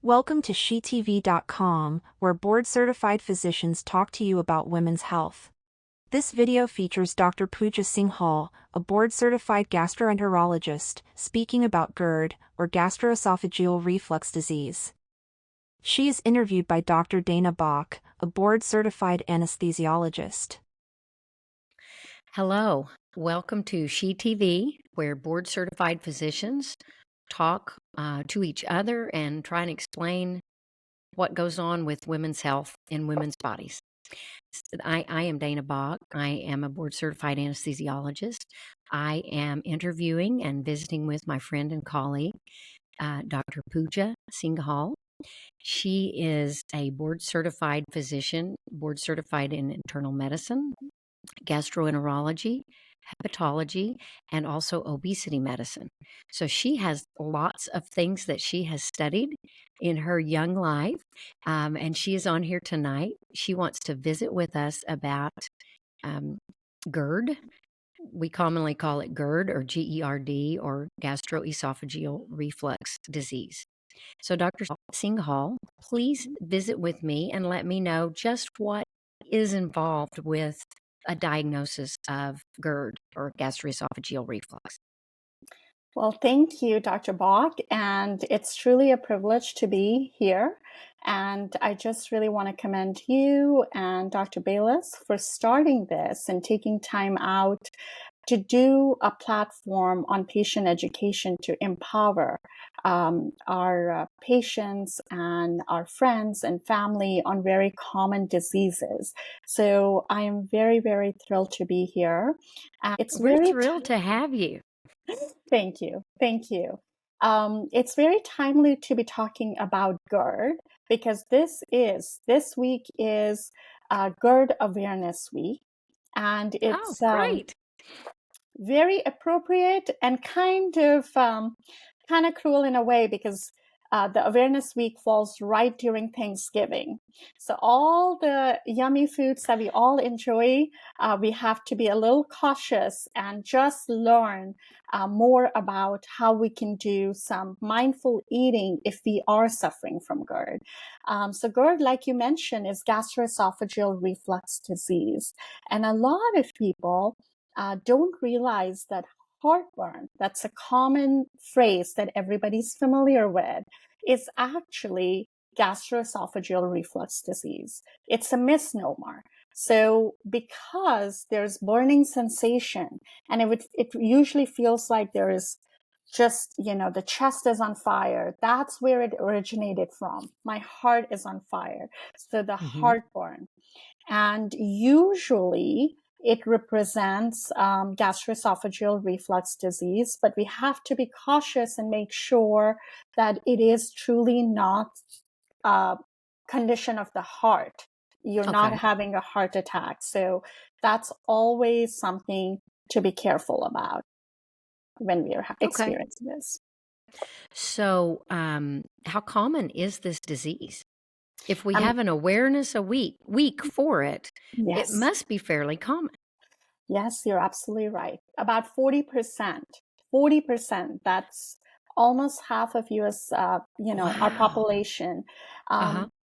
Welcome to SheTV.com, where board-certified physicians talk to you about women's health. This video features Dr. Pooja Singhal, a board-certified gastroenterologist, speaking about GERD, or gastroesophageal reflux disease. She is interviewed by Dr. Dana Bach, a board-certified anesthesiologist. Hello, welcome to SheTV, where board-certified physicians talk to each other and try and explain what goes on with women's health in women's bodies. I am Dana Bach. I am a board-certified anesthesiologist. I am interviewing and visiting with my friend and colleague, Dr. Pooja Singhal. She is a board-certified physician, board-certified in internal medicine, gastroenterology, hepatology, and also obesity medicine. So she has lots of things that she has studied in her young life, and she is on here tonight. She wants to visit with us about GERD. We commonly call it GERD or GERD or gastroesophageal reflux disease. So Dr. Singhal, please visit with me and let me know just what is involved with a diagnosis of GERD or gastroesophageal reflux. Well, thank you, Dr. Bach, and it's truly a privilege to be here. And I just really want to commend you and Dr. Bayless for starting this and taking time out to do a platform on patient education to empower our patients and our friends and family on very common diseases. So I am very, very thrilled to be here. We're thrilled to have you. Thank you. Thank you. It's very timely to be talking about GERD because this week is GERD Awareness Week, and it's great. Very appropriate and kind of cruel in a way because the Awareness Week falls right during Thanksgiving. So all the yummy foods that we all enjoy, we have to be a little cautious and just learn more about how we can do some mindful eating if we are suffering from GERD. So GERD, like you mentioned, is gastroesophageal reflux disease. And a lot of people don't realize that heartburn, that's a common phrase that everybody's familiar with, is actually gastroesophageal reflux disease. It's a misnomer. So because there's burning sensation, and it usually feels like there is just, the chest is on fire. That's where it originated from. My heart is on fire. So the heartburn. And usually it represents gastroesophageal reflux disease, but we have to be cautious and make sure that it is truly not a condition of the heart. You're not having a heart attack. So that's always something to be careful about when we are experiencing this. So how common is this disease? If we have an awareness week for it, yes. It must be fairly common. Yes, you're absolutely right. About 40%, that's almost half of US, our population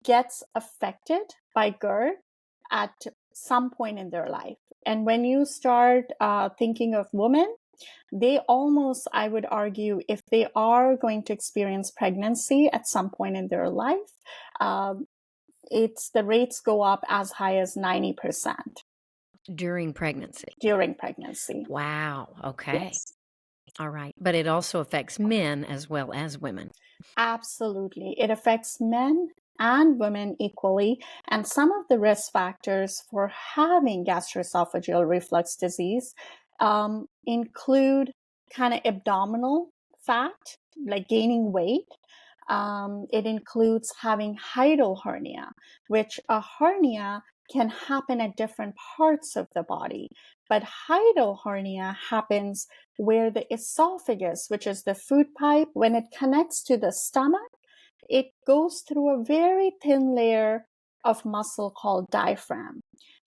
gets affected by GERD at some point in their life. And when you start thinking of women, they almost, I would argue, if they are going to experience pregnancy at some point in their life, the rates go up as high as 90%. During pregnancy? During pregnancy. Wow. Okay. Yes. All right. But it also affects men as well as women. Absolutely. It affects men and women equally. And some of the risk factors for having gastroesophageal reflux disease include kind of abdominal fat, like gaining weight. It includes having hiatal hernia, which a hernia can happen at different parts of the body. But hiatal hernia happens where the esophagus, which is the food pipe, when it connects to the stomach, it goes through a very thin layer of muscle called diaphragm.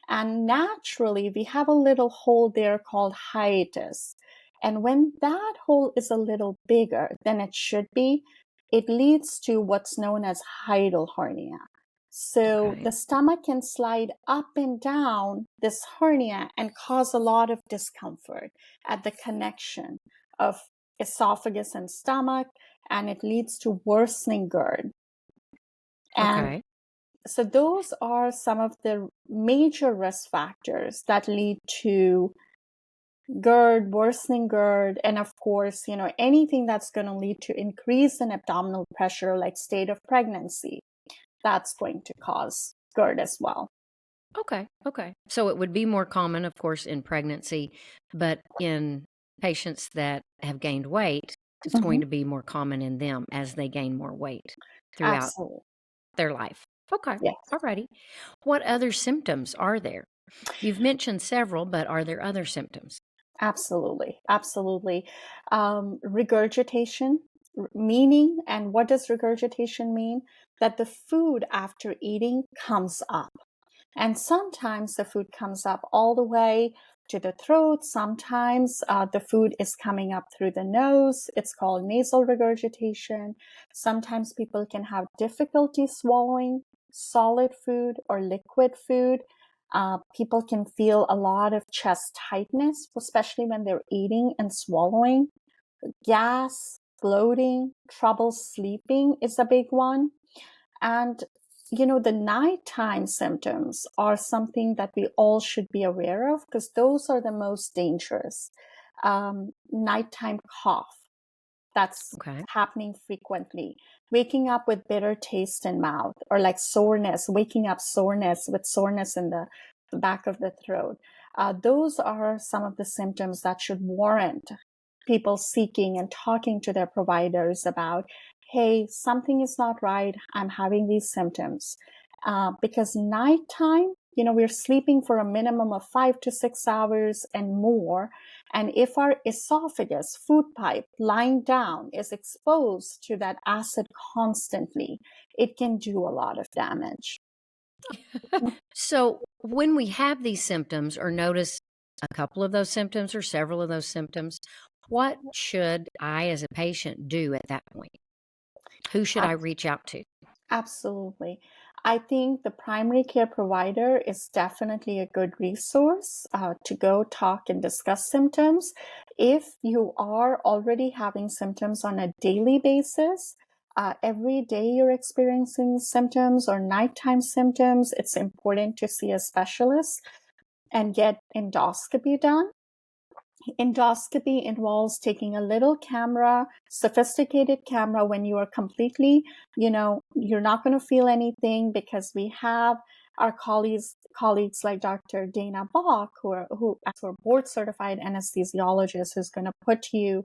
And naturally, we have a little hole there called hiatus. And when that hole is a little bigger than it should be, it leads to what's known as hiatal hernia. So Okay. the stomach can slide up and down this hernia and cause a lot of discomfort at the connection of esophagus and stomach, and it leads to worsening GERD. And Okay. so those are some of the major risk factors that lead to GERD, worsening GERD, and of course, anything that's going to lead to increase in abdominal pressure, like state of pregnancy, that's going to cause GERD as well. Okay. Okay. So it would be more common, of course, in pregnancy, but in patients that have gained weight, it's going Mhm. to be more common in them as they gain more weight throughout Absolutely. their life. Okay. Yes, Alrighty. What other symptoms are there? You've mentioned several, but are there other symptoms? absolutely. Absolutely. Regurgitation, meaning, and what does regurgitation mean? That the food after eating comes up. And sometimes the food comes up all the way to the throat. Sometimes the food is coming up through the nose. It's called nasal regurgitation. Sometimes people can have difficulty swallowing solid food or liquid food. People can feel a lot of chest tightness, especially when they're eating and swallowing. Gas, bloating, trouble sleeping is a big one. And, the nighttime symptoms are something that we all should be aware of because those are the most dangerous. Nighttime cough, that's Okay. happening frequently. Waking up with bitter taste in mouth, or like soreness, waking up soreness with soreness in the back of the throat. Those are some of the symptoms that should warrant people seeking and talking to their providers about, hey, something is not right. I'm having these symptoms. Because nighttime, we're sleeping for a minimum of 5 to 6 hours and more. And if our esophagus, food pipe, lying down is exposed to that acid constantly, it can do a lot of damage. So when we have these symptoms or notice a couple of those symptoms or several of those symptoms, what should I as a patient do at that point? Who should I reach out to? Absolutely. I think the primary care provider is definitely a good resource to go talk and discuss symptoms. If you are already having symptoms on a daily basis, every day you're experiencing symptoms or nighttime symptoms, it's important to see a specialist and get endoscopy done. Endoscopy involves taking a little camera, sophisticated camera, when you are completely, you're not going to feel anything because we have our colleagues like Dr. Dana Bach, who are board certified anesthesiologist, who's going to put you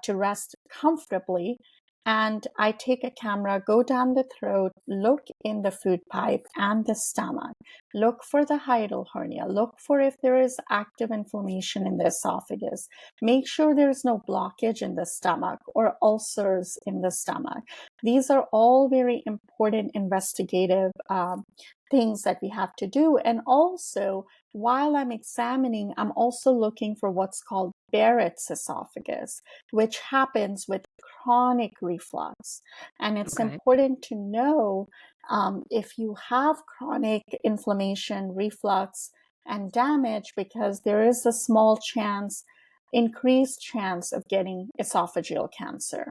to rest comfortably. And I take a camera, go down the throat, look in the food pipe and the stomach, look for the hiatal hernia, look for if there is active inflammation in the esophagus, make sure there's no blockage in the stomach or ulcers in the stomach. These are all very important investigative things that we have to do. And also, while I'm examining, I'm also looking for what's called Barrett's esophagus, which happens with chronic reflux. And it's Okay. important to know if you have chronic inflammation, reflux, and damage, because there is a small chance, increased chance of getting esophageal cancer.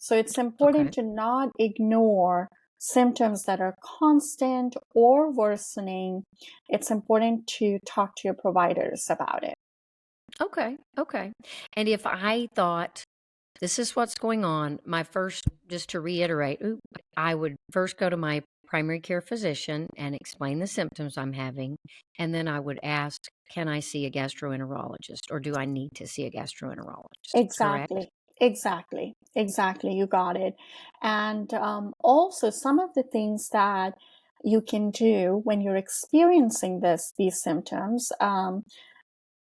So it's important Okay. to not ignore symptoms that are constant or worsening. It's important to talk to your providers about it. Okay. Okay. And if I thought this is what's going on, just to reiterate, I would first go to my primary care physician and explain the symptoms I'm having. And then I would ask, can I see a gastroenterologist or do I need to see a gastroenterologist? Correct? Exactly. You got it. And also, some of the things that you can do when you're experiencing these symptoms,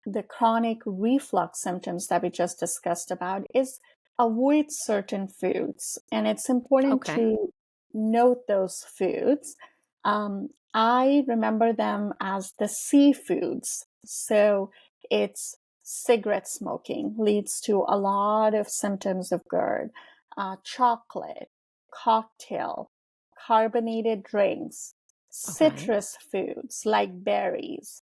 the chronic reflux symptoms that we just discussed about, is avoid certain foods. And it's important Okay. to note those foods. I remember them as the seafoods. So it's cigarette smoking leads to a lot of symptoms of GERD, chocolate, cocktail, carbonated drinks, Okay. citrus foods like berries.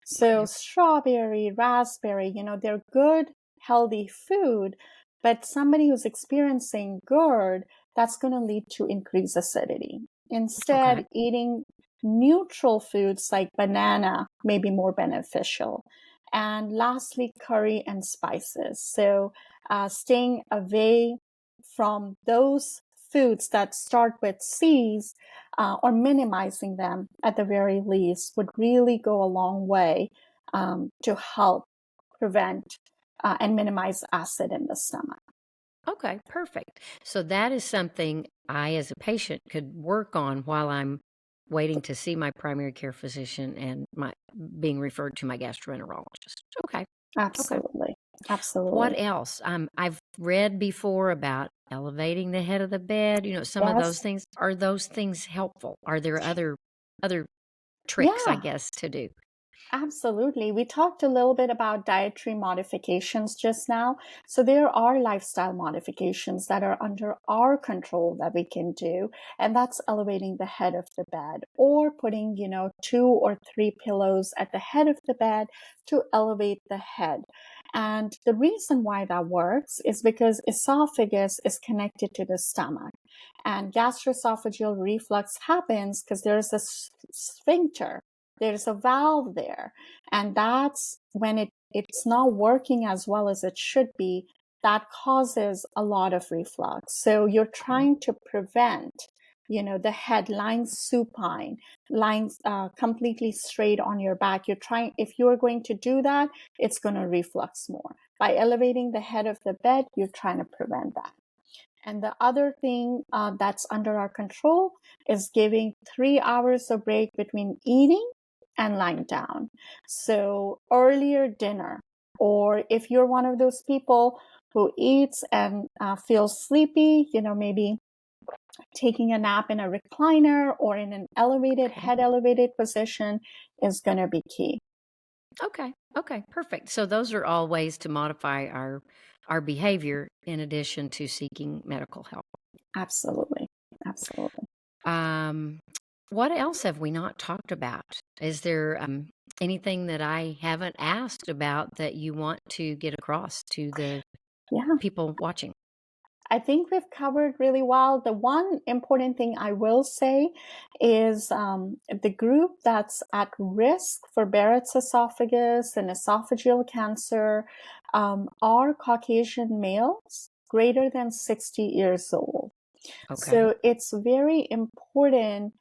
So Okay. strawberry, raspberry, they're good, healthy food, but somebody who's experiencing GERD, that's going to lead to increased acidity. Okay. Instead, eating neutral foods like banana may be more beneficial. And lastly, curry and spices. So staying away from those foods that start with C's or minimizing them at the very least would really go a long way to help prevent and minimize acid in the stomach. Okay, perfect. So that is something I, as a patient, could work on while I'm waiting to see my primary care physician and my being referred to my gastroenterologist. Okay. Okay. Absolutely. What Absolutely. else? I've read before about elevating the head of the bed. Some of those Yes. things. Are those things helpful? Are there other tricks, I Yeah. guess, to do? Absolutely. We talked a little bit about dietary modifications just now. So there are lifestyle modifications that are under our control that we can do. And that's elevating the head of the bed or putting, 2 or 3 pillows at the head of the bed to elevate the head. And the reason why that works is because esophagus is connected to the stomach. And gastroesophageal reflux happens because there's a sphincter, there's a valve there, and that's when it's not working as well as it should be. That causes a lot of reflux. So you're Okay. trying to prevent the head lying supine, lying completely straight on your back. You're trying, if you're going to do that, it's going to reflux more. By elevating the head of the bed, you're trying to prevent that. And the other thing that's under our control is giving 3 hours of break between eating and lying down. So earlier dinner, or if you're one of those people who eats and feels sleepy, maybe taking a nap in a recliner or in an elevated, Okay. head elevated position is going to be key. Okay. Okay. Perfect. So those are all ways to modify our behavior in addition to seeking medical help. Absolutely. Absolutely. Um, what else have we not talked about? Is there anything that I haven't asked about that you want to get across to the Yeah. people watching? I think we've covered really well. The one important thing I will say is the group that's at risk for Barrett's esophagus and esophageal cancer are Caucasian males greater than 60 years old. Okay. So it's very important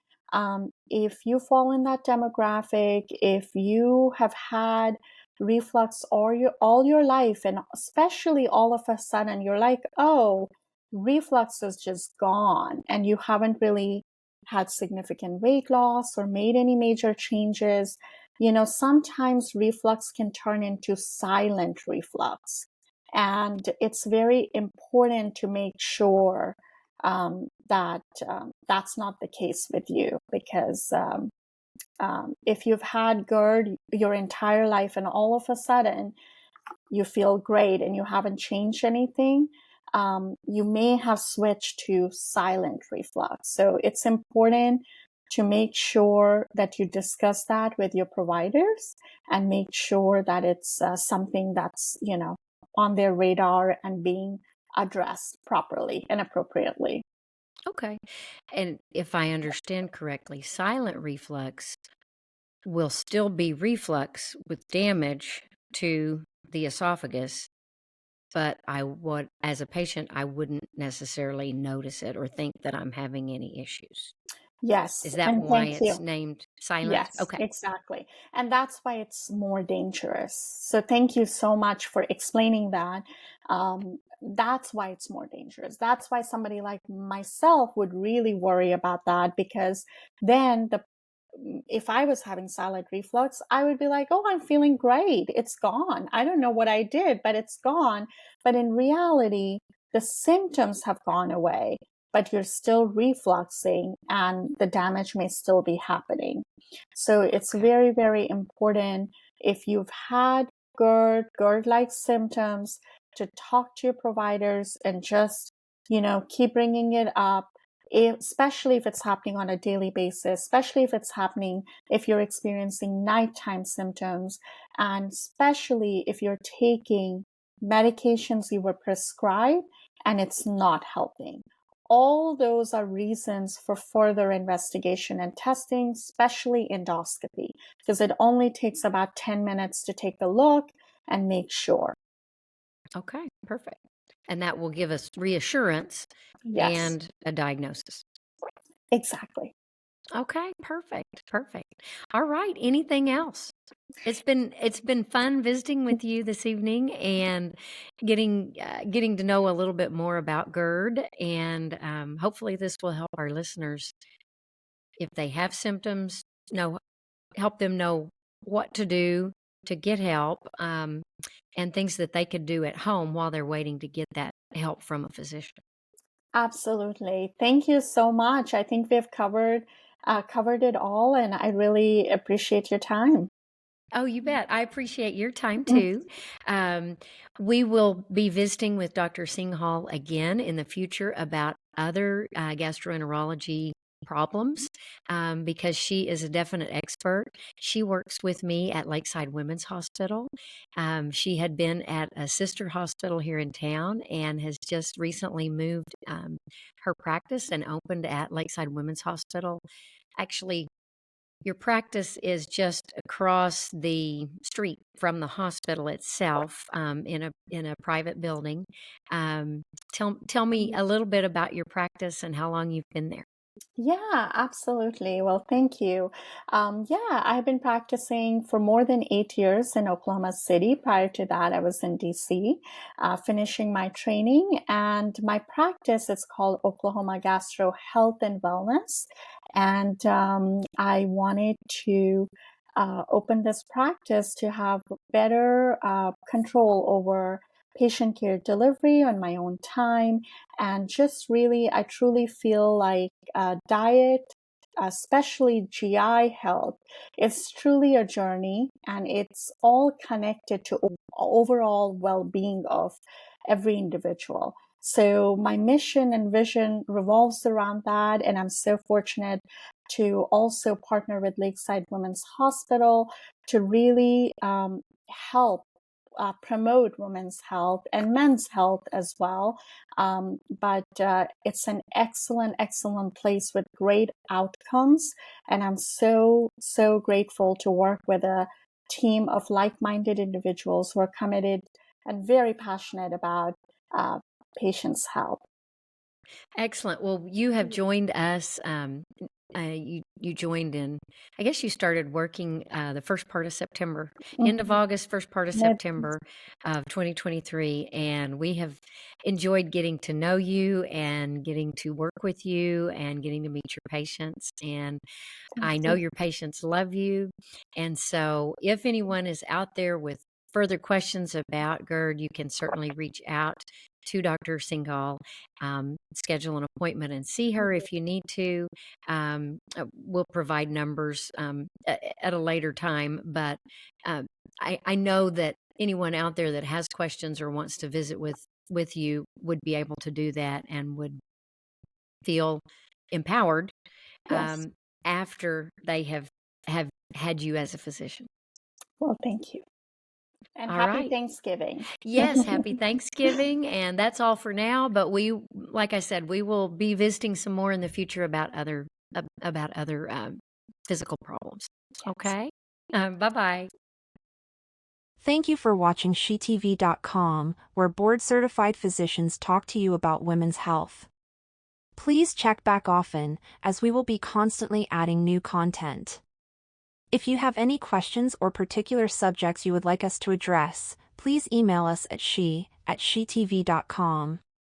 if you fall in that demographic, if you have had reflux all your life, and especially all of a sudden you're like, oh, reflux is just gone, and you haven't really had significant weight loss or made any major changes. Sometimes reflux can turn into silent reflux. And it's very important to make sure that that's not the case with you, because if you've had GERD your entire life and all of a sudden you feel great and you haven't changed anything, you may have switched to silent reflux. So it's important to make sure that you discuss that with your providers and make sure that it's something that's, on their radar and being addressed properly and appropriately. Okay. And if I understand correctly, silent reflux will still be reflux with damage to the esophagus, but I would, as a patient, I wouldn't necessarily notice it or think that I'm having any issues. Is Yes, that and why thank it's you. named silent? Yes, Okay. exactly. And that's why it's more dangerous. So thank you so much for explaining that. That's why it's more dangerous. That's why somebody like myself would really worry about that, because then if I was having silent reflux, I would be like, oh, I'm feeling great. It's gone. I don't know what I did, but it's gone. But in reality, the symptoms have gone away, but you're still refluxing and the damage may still be happening. So it's Okay. very, very important, if you've had GERD-like symptoms, to talk to your providers and just, keep bringing it up. especially if it's happening on a daily basis, especially if you're experiencing nighttime symptoms, and especially if you're taking medications you were prescribed and it's not helping. All those are reasons for further investigation and testing, especially endoscopy, because it only takes about 10 minutes to take a look and make sure. Okay, perfect. And that will give us reassurance and a diagnosis. Exactly. Okay, perfect. All right, anything else? It's been fun visiting with you this evening and getting to know a little bit more about GERD, and hopefully this will help our listeners, if they have symptoms, help them know what to do to get help, and things that they could do at home while they're waiting to get that help from a physician. Absolutely. Thank you so much. I think we've covered it all, and I really appreciate your time. Oh, you bet. I appreciate your time too. We will be visiting with Dr. Singhal again in the future about other gastroenterology problems, because she is a definite expert. She works with me at Lakeside Women's Hospital. She had been at a sister hospital here in town and has just recently moved her practice and opened at Lakeside Women's Hospital. Actually, your practice is just across the street from the hospital itself, in a private building. Tell me a little bit about your practice and how long you've been there. Yeah, absolutely. Well, thank you. I've been practicing for more than 8 years in Oklahoma City. Prior to that, I was in DC, finishing my training. And my practice is called Oklahoma Gastro Health and Wellness. And I wanted to open this practice to have better control over patient care delivery on my own time. And just really, I truly feel like diet, especially GI health, is truly a journey, and it's all connected to overall well-being of every individual. So my mission and vision revolves around that, and I'm so fortunate to also partner with Lakeside Women's Hospital to really help promote women's health and men's health as well. But it's an excellent place with great outcomes. And I'm so grateful to work with a team of like-minded individuals who are committed and very passionate about patients' health. Excellent. Well, you have joined us. You joined in, I guess you started working the first part of September, end of August, first part of September of 2023. And we have enjoyed getting to know you and getting to work with you and getting to meet your patients. And I know your patients love you. And so if anyone is out there with further questions about GERD, you can certainly reach out to Dr. Singhal, schedule an appointment and see her if you need to. We'll provide numbers at a later time, but I know that anyone out there that has questions or wants to visit with you would be able to do that and would feel empowered after they have had you as a physician. Well, thank you. And All happy right. Thanksgiving. Yes, happy Thanksgiving. And that's all for now. But like I said, we will be visiting some more in the future about other physical problems. Okay. Bye-bye. Thank you for watching SheTV.com, where board-certified physicians talk to you about women's health. Please check back often, as we will be constantly adding new content. If you have any questions or particular subjects you would like us to address, please email us at shetv.com.